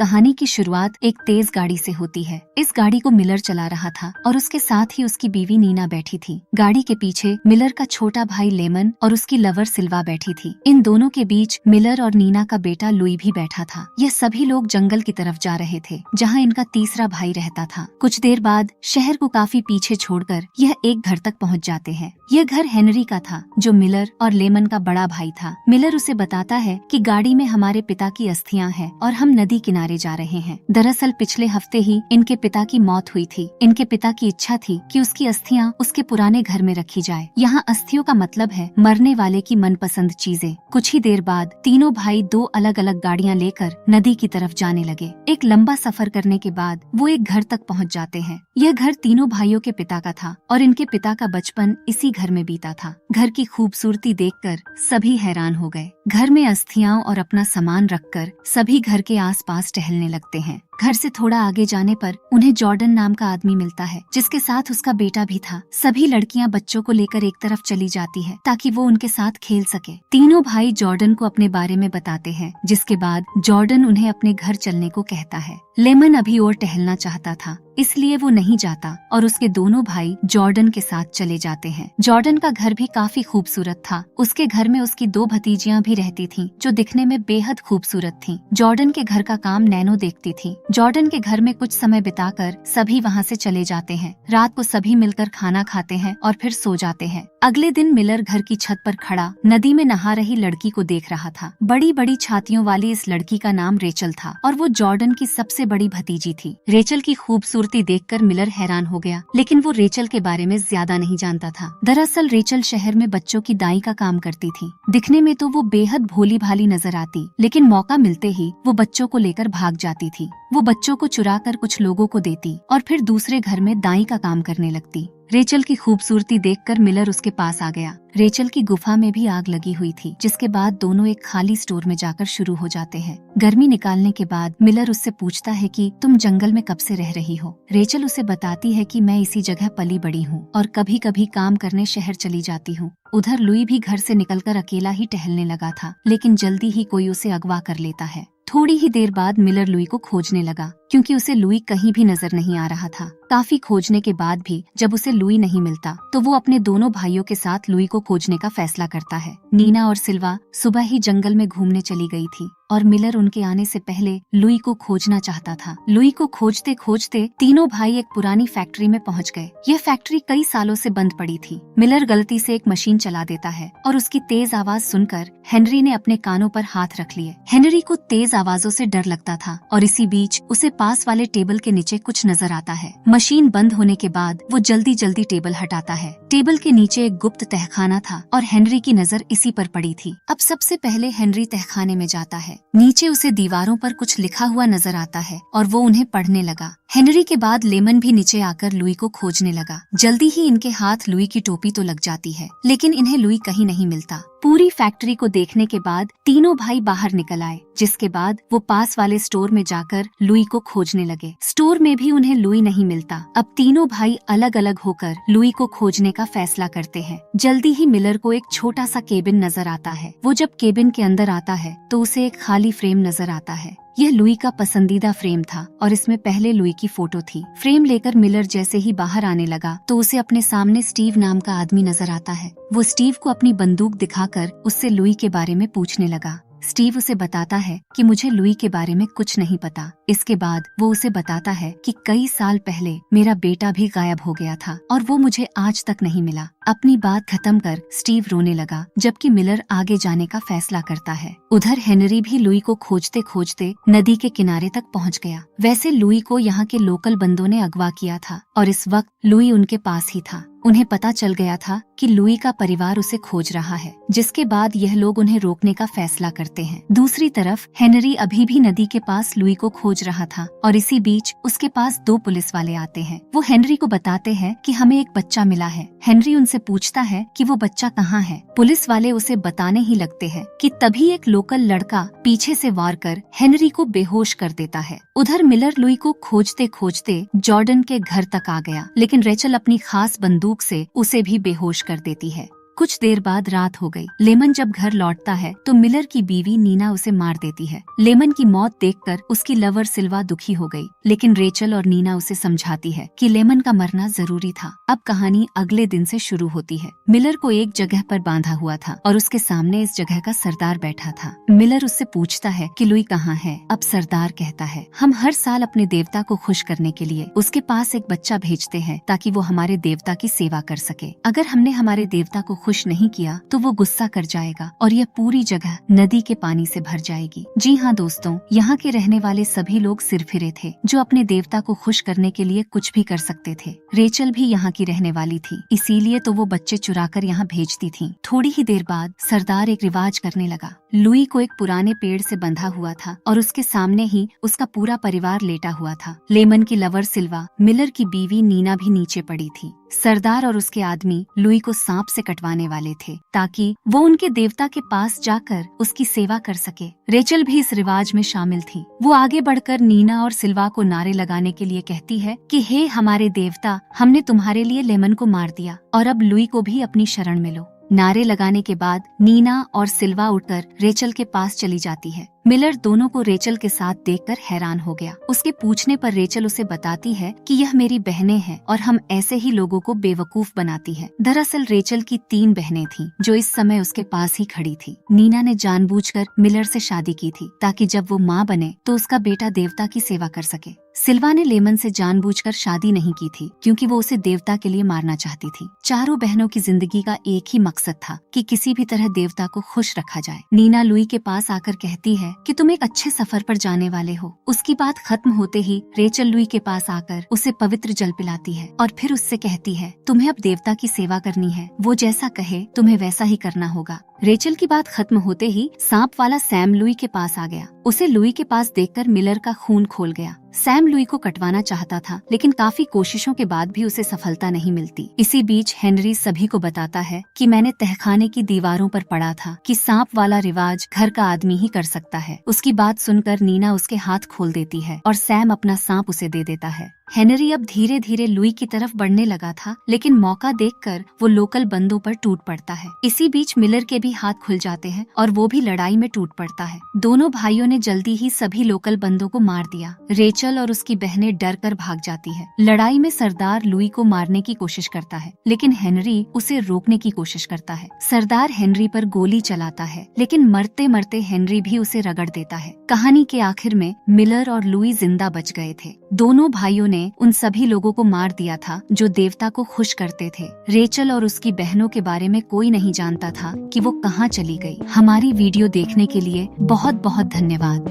कहानी की शुरुआत एक तेज गाड़ी से होती है। इस गाड़ी को मिलर चला रहा था और उसके साथ ही उसकी बीवी नीना बैठी थी। गाड़ी के पीछे मिलर का छोटा भाई लेमन और उसकी लवर सिल्वा बैठी थी। इन दोनों के बीच मिलर और नीना का बेटा लुई भी बैठा था। यह सभी लोग जंगल की तरफ जा रहे थे, जहाँ इनका तीसरा भाई रहता था। कुछ देर बाद शहर को काफी पीछे छोड़कर यह एक घर तक पहुँच जाते हैं। यह घर हेनरी का था, जो मिलर और लेमन का बड़ा भाई था। मिलर उसे बताता है कि गाड़ी में हमारे पिता की अस्थियां हैं और हम नदी किनारे जा रहे हैं। दरअसल पिछले हफ्ते ही इनके पिता की मौत हुई थी। इनके पिता की इच्छा थी कि उसकी अस्थियां उसके पुराने घर में रखी जाए। यहाँ अस्थियों का मतलब है मरने वाले की मनपसंद चीजें। कुछ ही देर बाद तीनों भाई दो अलग अलग गाड़ियाँ लेकर नदी की तरफ जाने लगे। एक लंबा सफर करने के बाद वो एक घर तक पहुँच जाते हैं। यह घर तीनों भाइयों के पिता का था और इनके पिता का बचपन इसी घर में बीता था। घर की खूबसूरती देखकर सभी हैरान हो गए। घर में अस्थियां और अपना सामान रखकर सभी घर के आसपास टहलने लगते हैं। घर से थोड़ा आगे जाने पर उन्हें जॉर्डन नाम का आदमी मिलता है, जिसके साथ उसका बेटा भी था। सभी लड़कियां बच्चों को लेकर एक तरफ चली जाती है ताकि वो उनके साथ खेल सके। तीनों भाई जॉर्डन को अपने बारे में बताते हैं, जिसके बाद जॉर्डन उन्हें अपने घर चलने को कहता है। लेमन अभी और टहलना चाहता था, इसलिए वो नहीं जाता और उसके दोनों भाई जॉर्डन के साथ चले जाते हैं। जॉर्डन का घर भी काफी खूबसूरत था। उसके घर में उसकी दो भतीजियां भी रहती थीं, जो दिखने में बेहद खूबसूरत थीं। जॉर्डन के घर का काम नैनो देखती थी। जॉर्डन के घर में कुछ समय बिताकर सभी वहाँ से चले जाते हैं। रात को सभी मिलकर खाना खाते हैं और फिर सो जाते हैं। अगले दिन मिलर घर की छत पर खड़ा नदी में नहा रही लड़की को देख रहा था। बड़ी बड़ी छातियों वाली इस लड़की का नाम रेचल था और वो जॉर्डन की सबसे बड़ी भतीजी थी। रेचल की खूबसूरती देखकर मिलर हैरान हो गया, लेकिन वो रेचल के बारे में ज्यादा नहीं जानता था। दरअसल रेचल शहर में बच्चों की दाई का काम करती थी। दिखने में तो वो बेहद भोली भाली नजर आती, लेकिन मौका मिलते ही वो बच्चों को लेकर भाग जाती थी। वो बच्चों को चुराकर कुछ लोगों को देती और फिर दूसरे घर में दाई का काम करने लगती। रेचल की खूबसूरती देखकर मिलर उसके पास आ गया। रेचल की गुफा में भी आग लगी हुई थी, जिसके बाद दोनों एक खाली स्टोर में जाकर शुरू हो जाते हैं। गर्मी निकालने के बाद मिलर उससे पूछता है कि तुम जंगल में कब से रह रही हो। रेचल उसे बताती है कि मैं इसी जगह पली बड़ी हूँ और कभी कभी काम करने शहर चली जाती हूँ। उधर लुई भी घर से निकलकर अकेला ही टहलने लगा था, लेकिन जल्दी ही कोई उसे अगवा कर लेता है। थोड़ी ही देर बाद मिलर लुई को खोजने लगा, क्योंकि उसे लुई कहीं भी नजर नहीं आ रहा था। काफी खोजने के बाद भी जब उसे लुई नहीं मिलता, तो वो अपने दोनों भाइयों के साथ लुई को खोजने का फैसला करता है। नीना और सिल्वा सुबह ही जंगल में घूमने चली गई थी और मिलर उनके आने से पहले लुई को खोजना चाहता था। लुई को खोजते खोजते तीनों भाई एक पुरानी फैक्ट्री में पहुंच गए। यह फैक्ट्री कई सालों से बंद पड़ी थी। मिलर गलती से एक मशीन चला देता है और उसकी तेज आवाज सुनकर हेनरी ने अपने कानों पर हाथ रख लिए। हेनरी को तेज आवाजों से डर लगता था और इसी बीच उसे पास वाले टेबल के नीचे कुछ नजर आता है। मशीन बंद होने के बाद वो जल्दी जल्दी टेबल हटाता है। टेबल के नीचे एक गुप्त तहखाना था और हेनरी की नजर इसी पर पड़ी थी। अब सबसे पहले हेनरी तहखाने में जाता है। नीचे उसे दीवारों पर कुछ लिखा हुआ नजर आता है और वो उन्हें पढ़ने लगा। हेनरी के बाद लेमन भी नीचे आकर लुई को खोजने लगा। जल्दी ही इनके हाथ लुई की टोपी तो लग जाती है, लेकिन इन्हें लुई कहीं नहीं मिलता। पूरी फैक्ट्री को देखने के बाद तीनों भाई बाहर निकल आए, जिसके बाद वो पास वाले स्टोर में जाकर लुई को खोजने लगे। स्टोर में भी उन्हें लुई नहीं मिलता। अब तीनों भाई अलग अलग होकर लुई को खोजने का फैसला करते हैं। जल्दी ही मिलर को एक छोटा सा केबिन नजर आता है। वो जब केबिन के अंदर आता है तो उसे एक खाली फ्रेम नजर आता है। यह लुई का पसंदीदा फ्रेम था और इसमें पहले लुई की फोटो थी। फ्रेम लेकर मिलर जैसे ही बाहर आने लगा तो उसे अपने सामने स्टीव नाम का आदमी नजर आता है। वो स्टीव को अपनी बंदूक दिखाकर उससे लुई के बारे में पूछने लगा। स्टीव उसे बताता है कि मुझे लुई के बारे में कुछ नहीं पता। इसके बाद वो उसे बताता है कि कई साल पहले मेरा बेटा भी गायब हो गया था और वो मुझे आज तक नहीं मिला। अपनी बात खत्म कर स्टीव रोने लगा, जबकि मिलर आगे जाने का फैसला करता है। उधर हेनरी भी लुई को खोजते खोजते नदी के किनारे तक पहुंच गया। वैसे लुई को यहाँ के लोकल बंदों ने अगवा किया था और इस वक्त लुई उनके पास ही था। उन्हें पता चल गया था कि लुई का परिवार उसे खोज रहा है, जिसके बाद यह लोग उन्हें रोकने का फैसला करते हैं। दूसरी तरफ हेनरी अभी भी नदी के पास लुई को खोज रहा था और इसी बीच उसके पास दो पुलिस वाले आते हैं। वो हेनरी को बताते हैं कि हमें एक बच्चा मिला है। हेनरी उनसे पूछता है कि वो बच्चा कहाँ है। पुलिस वाले उसे बताने ही लगते हैं कि तभी एक लोकल लड़का पीछे से वार कर हेनरी को बेहोश कर देता है। उधर मिलर लुई को खोजते खोजते जॉर्डन के घर तक आ गया, लेकिन रेचल अपनी खास बंदूक से उसे भी बेहोश कर देती है। कुछ देर बाद रात हो गई। लेमन जब घर लौटता है तो मिलर की बीवी नीना उसे मार देती है। लेमन की मौत देखकर उसकी लवर सिल्वा दुखी हो गई, लेकिन रेचल और नीना उसे समझाती है कि लेमन का मरना जरूरी था। अब कहानी अगले दिन से शुरू होती है। मिलर को एक जगह पर बांधा हुआ था और उसके सामने इस जगह का सरदार बैठा था। मिलर उससे पूछता है कि लुई कहाँ है। अब सरदार कहता है, हम हर साल अपने देवता को खुश करने के लिए उसके पास एक बच्चा भेजते हैं ताकि वो हमारे देवता की सेवा कर सके। अगर हमने हमारे देवता को खुश नहीं किया तो वो गुस्सा कर जाएगा और यह पूरी जगह नदी के पानी से भर जाएगी। जी हाँ दोस्तों, यहाँ के रहने वाले सभी लोग सिरफिरे थे जो अपने देवता को खुश करने के लिए कुछ भी कर सकते थे। रेचल भी यहाँ की रहने वाली थी, इसीलिए तो वो बच्चे चुराकर यहाँ भेजती थी। थोड़ी ही देर बाद सरदार एक रिवाज करने लगा। लुई को एक पुराने पेड़ से बंधा हुआ था और उसके सामने ही उसका पूरा परिवार लेटा हुआ था। लेमन की लवर सिल्वा, मिलर की बीवी नीना भी नीचे पड़ी थी। सरदार और उसके आदमी लुई को सांप से कटवाने वाले थे ताकि वो उनके देवता के पास जाकर उसकी सेवा कर सके। रेचल भी इस रिवाज में शामिल थी। वो आगे बढ़कर नीना और सिल्वा को नारे लगाने के लिए कहती है कि हे हमारे देवता, हमने तुम्हारे लिए लेमन को मार दिया और अब लुई को भी अपनी शरण में लो। नारे लगाने के बाद नीना और सिल्वा उठकर रेचल के पास चली जाती है। मिलर दोनों को रेचल के साथ देखकर हैरान हो गया। उसके पूछने पर रेचल उसे बताती है कि यह मेरी बहनें हैं और हम ऐसे ही लोगों को बेवकूफ बनाती है। दरअसल रेचल की 3 बहनें थीं जो इस समय उसके पास ही खड़ी थी। नीना ने जानबूझकर मिलर से शादी की थी ताकि जब वो माँ बने तो उसका बेटा देवता की सेवा कर सके। सिल्वा ने लेमन से जानबूझकर शादी नहीं की थी क्योंकि वो उसे देवता के लिए मारना चाहती थी। चारों बहनों की जिंदगी का एक ही मकसद था कि किसी भी तरह देवता को खुश रखा जाए। नीना लुई के पास आकर कहती है कि तुम एक अच्छे सफर पर जाने वाले हो। उसकी बात खत्म होते ही रेचल लुई के पास आकर उसे पवित्र जल पिलाती है और फिर उससे कहती है, तुम्हें अब देवता की सेवा करनी है, वो जैसा कहे तुम्हें वैसा ही करना होगा। रेचल की बात खत्म होते ही सांप वाला सैम लुई के पास आ गया। उसे लुई के पास देखकर मिलर का खून खोल गया। सैम लुई को कटवाना चाहता था लेकिन काफी कोशिशों के बाद भी उसे सफलता नहीं मिलती। इसी बीच हेनरी सभी को बताता है कि मैंने तहखाने की दीवारों पर पढ़ा था कि सांप वाला रिवाज घर का आदमी ही कर सकता है। उसकी बात सुनकर नीना उसके हाथ खोल देती है और सैम अपना सांप उसे दे देता है। हेनरी अब धीरे धीरे लुई की तरफ बढ़ने लगा था लेकिन मौका देखकर वो लोकल बंदों पर टूट पड़ता है। इसी बीच मिलर के भी हाथ खुल जाते हैं और वो भी लड़ाई में टूट पड़ता है। दोनों भाइयों ने जल्दी ही सभी लोकल बंदों को मार दिया। रेचल और उसकी बहनें डर कर भाग जाती है। लड़ाई में सरदार लुई को मारने की कोशिश करता है लेकिन हेनरी उसे रोकने की कोशिश करता है। सरदार हेनरी पर गोली चलाता है लेकिन मरते मरते हेनरी भी उसे रगड़ देता है। कहानी के आखिर में मिलर और लुई जिंदा बच गए थे। दोनों भाइयों ने उन सभी लोगों को मार दिया था जो देवता को खुश करते थे। रेचल और उसकी बहनों के बारे में कोई नहीं जानता था कि वो कहाँ चली गई। हमारी वीडियो देखने के लिए बहुत बहुत धन्यवाद।